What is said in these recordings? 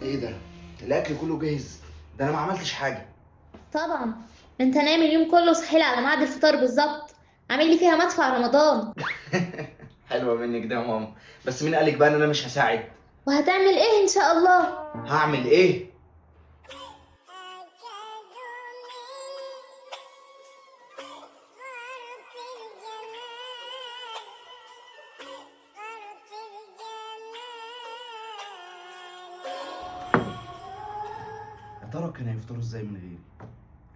ايه ده؟ الاكل كله جاهز؟ ده انا ما عملتش حاجه. طبعا. انت نايم اليوم كله صحيل على ميعاد الفطار بالظبط. عامل لي فيها مدفع رمضان. حلوه منك ده يا ماما. بس مين قالك بقى ان انا مش هساعد؟ وهتعمل ايه ان شاء الله؟ هعمل ايه؟ يا ترى كانوا هيفطروا ازاي من غيري؟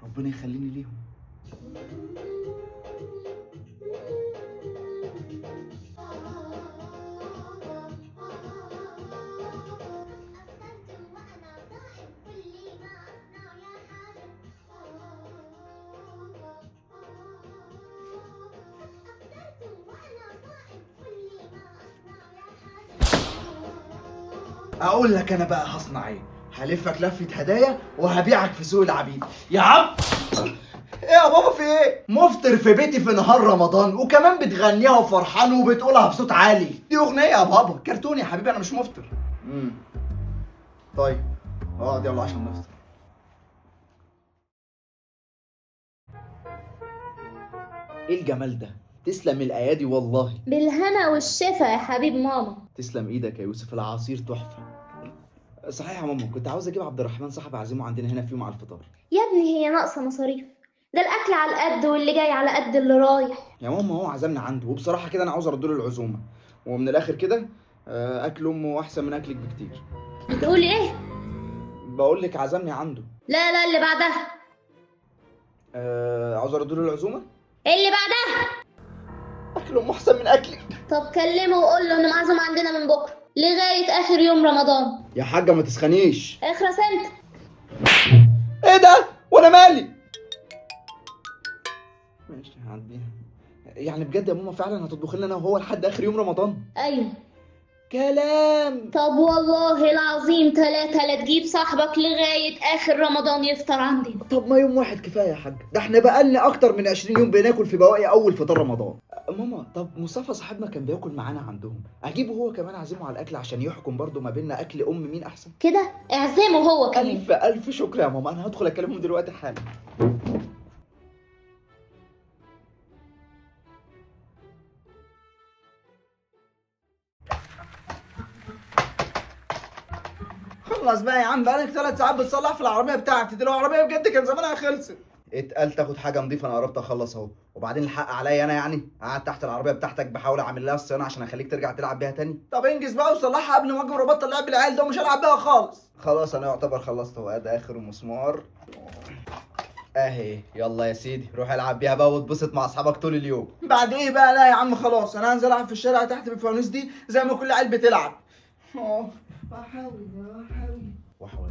ربنا يخليني ليهم. اقول لك انا بقى هصنع ايه؟ هلفك لفه هدايا وهبيعك في سوق العبيد يا عم. ايه يا بابا في ايه؟ مفطر في بيتي في نهار رمضان وكمان بتغنيها وفرحان وبتقولها بصوت عالي. دي اغنيه يا بابا، كرتون يا حبيبي، انا مش مفطر. طيب اقعد يلا عشان نفطر. ايه الجمال ده؟ تسلم الايادي والله. بالهنا والشفا يا حبيب ماما. تسلم ايدك يا يوسف، العصير تحفه. صحيح يا ماما، كنت عاوز اجيب عبد الرحمن صاحب عزيمه عندنا هنا في يوم على الفطار. يا ابني هي ناقصه مصاريف؟ ده الاكل على القد واللي جاي على قد اللي رايح. يا ماما هو عزمنا عنده، وبصراحه كده انا عاوز ارد له العزومه. ومن الاخر كده اكل امه احسن من اكلك بكتير. بتقول ايه؟ بقول لك عزمني عنده. لا لا، اللي بعدها. عاوز ارد له العزومه. اللي بعدها. اكل امه احسن من اكلك. طب كلمه وقول له انه معزوم عندنا من بكره لغايه اخر يوم رمضان. يا حاجه ما تسخنيش. اخرس انت. ايه ده؟ وانا مالي؟ ماشي هعديها. يعني بجد يا ماما فعلا هتطبخ لنا انا وهو لحد اخر يوم رمضان؟ ايوه. كلام. طب والله العظيم 3 لا تجيب صاحبك لغايه اخر رمضان يفطر عندنا. طب ما يوم واحد كفايه يا حاج، ده احنا بقالنا اكتر من 20 يوم بناكل في بواقي اول فطار رمضان. ماما طب مصطفى صاحبنا كان بياكل معانا عندهم، اجيبه هو كمان اعزمه على الاكل عشان يحكم برضه ما بيننا اكل مين احسن. كده اعزمه هو كمان. الف الف شكر يا ماما، انا هدخل اكلمهم دلوقتي حالا. خلص بقى يا عم، بقالك 3 ساعات بتصلح في العربيه بتاعتي دي، لو العربيه بجد كان زمانها خلصت. اتقال تاخد حاجه نظيفه، انا قربت اخلص اهو. وبعدين الحق عليا انا، يعني قاعد تحت العربيه بتاعتك بحاول اعمل لها الصيانه عشان اخليك ترجع تلعب بيها تاني. طب انجز بقى وصلحها قبل ما اجي وابطل لعب العيال ده، ومش هلعب بيها خالص. خلاص انا يعتبر خلصت اهو، ادي اخر مسمار اهي. يلا يا سيدي روح العب بيها بقى واتبسط مع اصحابك طول اليوم. بعد ايه بقى؟ لا يا عم خلاص، انا هنزل العب في الشارع تحت بالفوانيس دي زي ما كل عيال بتلعب. وحوي.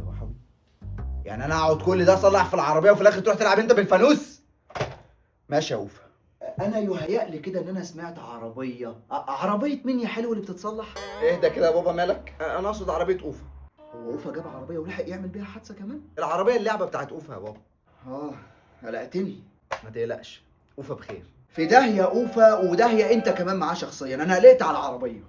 يعني انا اقعد كل ده اصلح في العربيه وفي الاخر تروح تلعب انت بالفانوس؟ ماشي يا اوفا. انا يهيأ لي كده ان انا سمعت عربيه. عربيه مين يا حلو اللي بتتصلح؟ اهدى كده يا بابا، مالك؟ انا اقصد عربيه اوفا. هو اوفا جاب عربيه ولحق يعمل بيها حادثه كمان؟ العربيه اللعبه بتاعت اوفا يا بابا. قلقتني. ما تقلقش، اوفا بخير. في داهيه اوفا وداهيه انت كمان معاه شخصيا، انا قلقت على العربيه.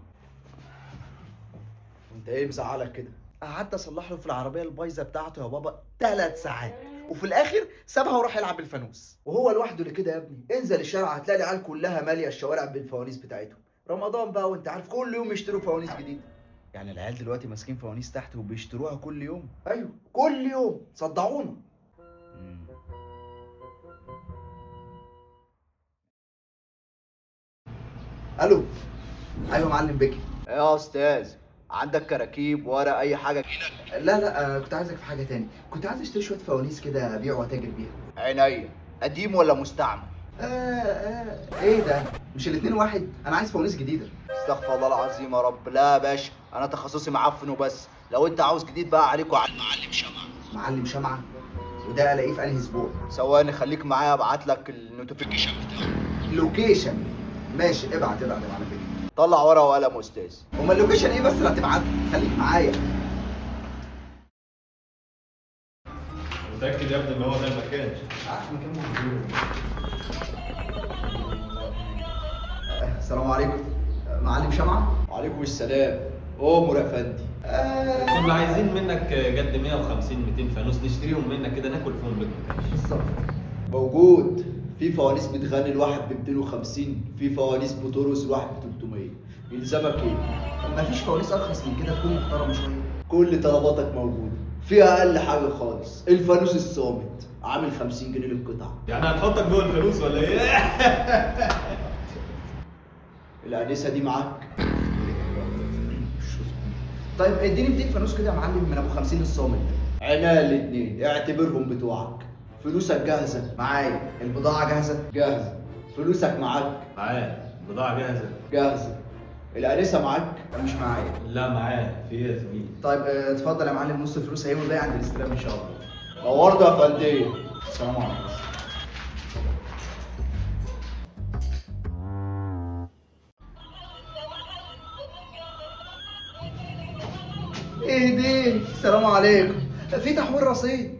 انت ايه مزعلك كده؟ قعدت اصلح له في العربيه البايظه بتاعته يا بابا 3 ساعات، وفي الاخر سابها وراح يلعب بالفانوس. وهو لوحده اللي كده يا ابني؟ انزل الشارع هتلاقي العيال كلها ماليه الشوارع بالفوانيس بتاعتهم. رمضان بقى وانت عارف كل يوم يشتروا فوانيس جديده. يعني العيال دلوقتي ماسكين فوانيس تحت وبيشتروها كل يوم. ايوه كل يوم، صدعونا. الو. ايوه معلم بكي. يا استاذ عندك كراكيب ورا اي حاجه كده؟ لا كنت عايزك في حاجه تاني، كنت عايز اشتري شويه فوانيس كده ابيع واتاجر بيها. عينيا. قديم ولا مستعمل؟ ايه ده؟ مش الاتنين واحد؟ انا عايز فوانيس جديده. استغفر الله العظيم يا رب. لا يا باشا، انا تخصصي معفن وبس. لو انت عاوز جديد بقى عليك وعلى معلم شمعه. معلم شمعه؟ وده الاقيه في انهي اسبوع؟ ثواني خليك معايا ابعت لك النوتيفيكيشن بتاعه. لوكيشن؟ ماشي ابعت يا معلم بكي. طلع ورقه وقلم يا استاذ. هما اللوكيشن ايه بس اللي هتبعته؟ خليك معايا. متأكد يا ابني ان هو ده المكان؟ عارف مكان موجود. السلام عليكم. معلم شمعة. وعليكم السلام. أمور يا فندي. كنا عايزين منك جد 150 200 فانوس نشتريهم منك كده ناكل فيهم لقمه. بالظبط. موجود. في فوانيس بتغني الواحد ب 250، في فوانيس بترقص الواحد ب 300. يلزمك ايه؟ مفيش فوانيس ارخص من كده تكون محترم شويه. كل طلباتك موجوده. في اقل حاجه خالص الفانوس الصامت عامل 50 جنيه للقطعه. يعني هنحطك جوه الفلوس ولا ايه؟ الانسه دي معاك؟ طيب اديني 200 فانوس كده يا معلم من ابو 50 الصامت ده. عينيا الاتنين، اعتبرهم بتوعك. فلوسك جاهزه معايا، البضاعه جاهزه؟ جاهزه. فلوسك معاك؟ معايا. البضاعه جاهزه؟ جاهزه. الانسه معاك؟ انا مش معايا. لا معايا. في ايه يا زميلي؟ طيب اتفضل يا معلم، نص فلوس اهي والباقي عند الاستلام ان شاء الله. نورت يا فندم. السلام عليكم. ايه دي؟ السلام عليكم. في تحويل رصيد؟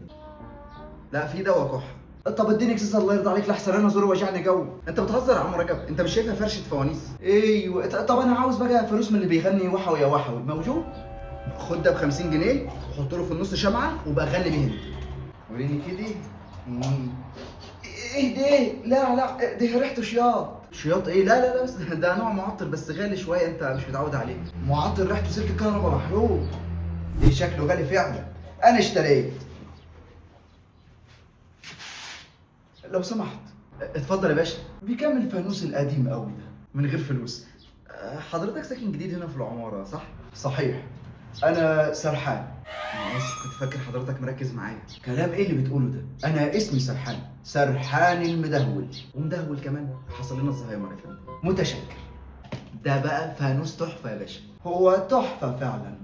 لا في دواء كحه. طب اديني اكسس الله يرضى عليك لحسن انا زوري وجعني جو. انت بتهزر يا عم رجب؟ انت مش شايفها فرشه فوانيس؟ ايوه. طب انا عاوز بقى فلوس من اللي بيغني وحوي يا وحوي. موجود؟ خد ده ب 50 جنيه وحط له في النص شمعه وبقى غني بيه انت. وريني كده. ايه ده؟ لا لا دي ريحته شياط. شياط ايه؟ لا لا لا بس ده نوع معطر بس غالي شويه، انت مش متعود عليه. معطر ريحته سلك الكهرباء محروق. دي شكله غالي فعلا. انا اشتريت. لو سمحت اتفضل يا باشا. بكام الفانوس القديم قوي ده من غير فلوس؟ حضرتك ساكن جديد هنا في العمارة صح؟ صحيح. أنا سرحان. أنا آسف كنت فاكر حضرتك مركز معايا. كلام إيه اللي بتقوله ده؟ أنا اسمي سرحان، سرحان المدهول، ومدهول كمان. حصل لنا الزهايمر يا فندم. متشكر. ده بقى فانوس تحفة يا باشا. هو تحفة فعلا.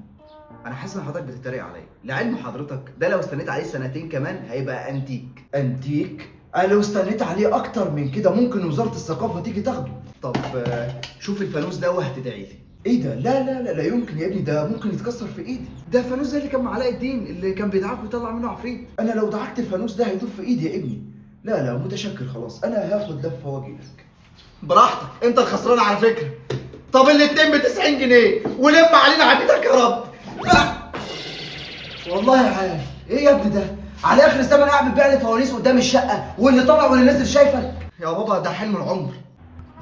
أنا حاسس إن حضرتك بتتريق عليا، لعلم حضرتك ده لو استنيت عليه سنتين كمان هيبقى أنتيك. أنتيك؟ أنا لو استنيت عليه أكتر من كده ممكن وزارة الثقافة تيجي تاخده. طب شوف الفانوس ده وهتدعي لي. ايه ده؟ لا لا لا لا يمكن يا ابني، ده ممكن يتكسر في ايدي. ده فانوس زي اللي كان مع علاء الدين اللي كان بيدعك ويطلع منه عفريت. انا لو دعكت الفانوس ده هيدوب في ايدي يا ابني. لا لا متشكر خلاص، انا هاخد لفه واجيلك. براحتك، انت الخسران على فكره. طب الاتنين ب 90 جنيه ولم علينا عبيدك يا رب. والله عارف ايه يا ابني ده؟ على اخر الزمن قاعد بتبيع لي فوانيس قدام الشقه واللي طالع واللي نازل شايفك. يا بابا ده حلم العمر.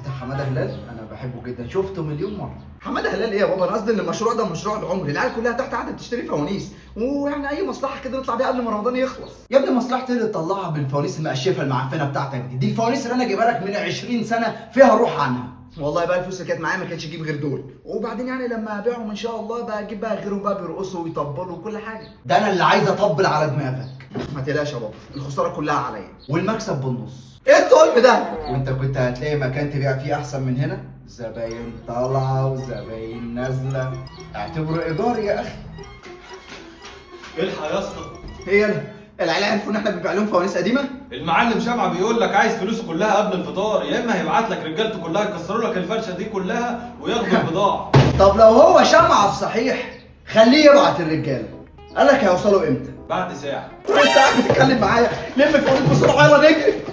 بتاع حماده هلال انا بحبه جدا، شفته مليون مره. حماده هلال ايه يا بابا؟ انا قصدي ان المشروع ده مشروع العمر، العيال كلها تحت قاعده بتشتري فوانيس، ويعني اي مصلحه كده نطلع بيها قبل ما رمضان يخلص. يا ابني مصلحتي اللي تطلعها بالفوانيس المقشفه المعفنه بتاعتك دي الفوانيس اللي انا جايبها لك من 20 سنه فيها روح عنها. والله بقى الفلوس اللي كانت معايا ما كانتش تجيب غير دول، وبعدين يعني لما ابيعهم ان شاء الله بقى اجيب بقى غيرهم بقى بيرقصوا ويطبلوا وكل حاجه. ده انا اللي عايز اطبل على دماغك. ما تقلقش يا بابا، الخساره كلها عليا والمكسب بالنص. ايه الظلم ده؟ وانت كنت هتلاقي مكان تبيع فيه احسن من هنا؟ زباين طالعه وزباين نازله، اعتبره ايجار يا اخي. الحق يا اسطى. هي انا العيال عرفوا ان احنا بنبيع لهم فوانيس قديمه؟ المعلم شمعة بيقول لك عايز فلوسه كلها قبل الفطار، يا اما هيبعت لك رجالته كلها يكسروا لك الفرشه دي كلها وياخدوا البضاعه. طب لو هو شمعة بصحيح خليه يبعت الرجاله. قال لك هيوصلوا امتى؟ بعد ساعه. لسه قاعد بتتكلم معايا؟ لم الفوانيس بسرعه يلا نجري.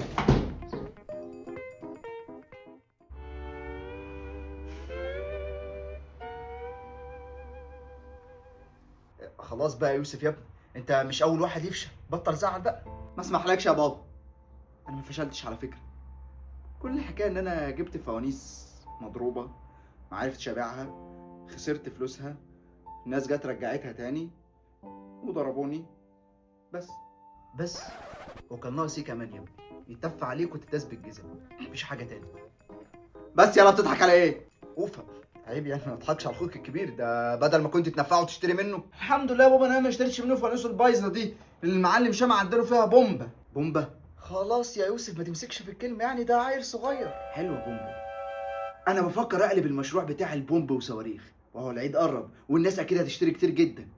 خلاص بقى يا يوسف يا ابني، انت مش اول واحد يفشل، بطل زعل بقى. ما اسمحلكش يا بابا. انا ما فشلتش على فكره. كل الحكايه ان انا جبت فوانيس مضروبه، ما عرفتش ابيعها، خسرت فلوسها، الناس جت رجعتها تاني وضربوني. بس وكان ناقص ايه كمان يا ابني؟ يتف عليك وتتداس بالجزم، مفيش حاجه تاني. بس يلا بتضحك على ايه؟ اوفا عيب يعني ما تضحكش على اخوك الكبير ده، بدل ما كنت تنفعه وتشتري منه. الحمد لله يا بابا انا ما اشتريتش منه فانوس البايظه دي اللي المعلم شمع عدله فيها بومبا. خلاص يا يوسف ما تمسكش في الكلمه، يعني ده عيل صغير. حلوه بومبا. انا بفكر اقلب المشروع بتاع البومب وصواريخ، وهو العيد قرب والناس اكيد هتشتري كتير جدا.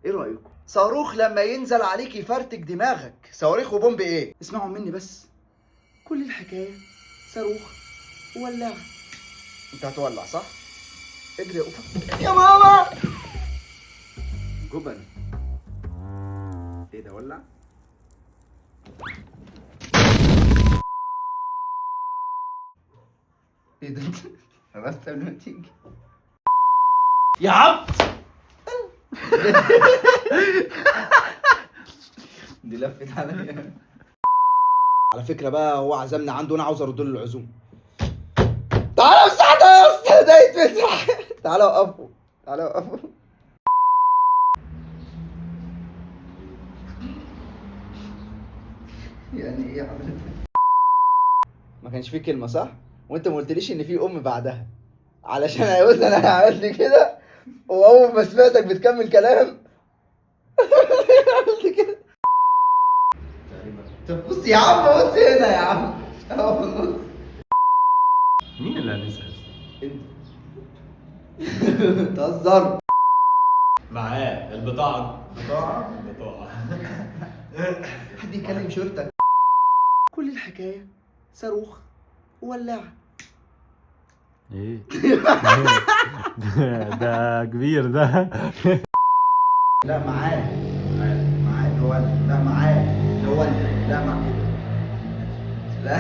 ايه رايكم؟ صاروخ لما ينزل عليك يفرتك دماغك، صواريخ وبومب ايه؟ اسمعوا مني بس، كل الحكايه صاروخ وولعه. انت هتولع صح؟ اجري يا قفا. يا ماما جبن. ايه ده ولع؟ ايه ده؟ بس قبل ما تيجي. يا عم دي لفت عليا. على فكره بقى هو عزمنا عنده، انا عاوز ارد له العزومه. تعالى امسح ده يا اسطى، ده يتمسح. تعالى وقفه، تعالى وقفه. يعني ايه يا حضرتك؟ ما كانش فيه كلمه صح؟ وانت ما قلتليش ان في ام بعدها، علشان بص انا عملت كده واول ما سمعتك بتكمل كلام عملت كده. طب بص يا عم، بص هنا يا عم، اهو في النص. مين اللي هنسى؟ انت تهزر. معاه البضاعة. بضاعة؟ البضاعة. حد يكلم شرطك. كل الحكاية صاروخ وولاعة. ايه ده كبير ده. لا معاه، معاه هو لا معاه هو لا معاه لا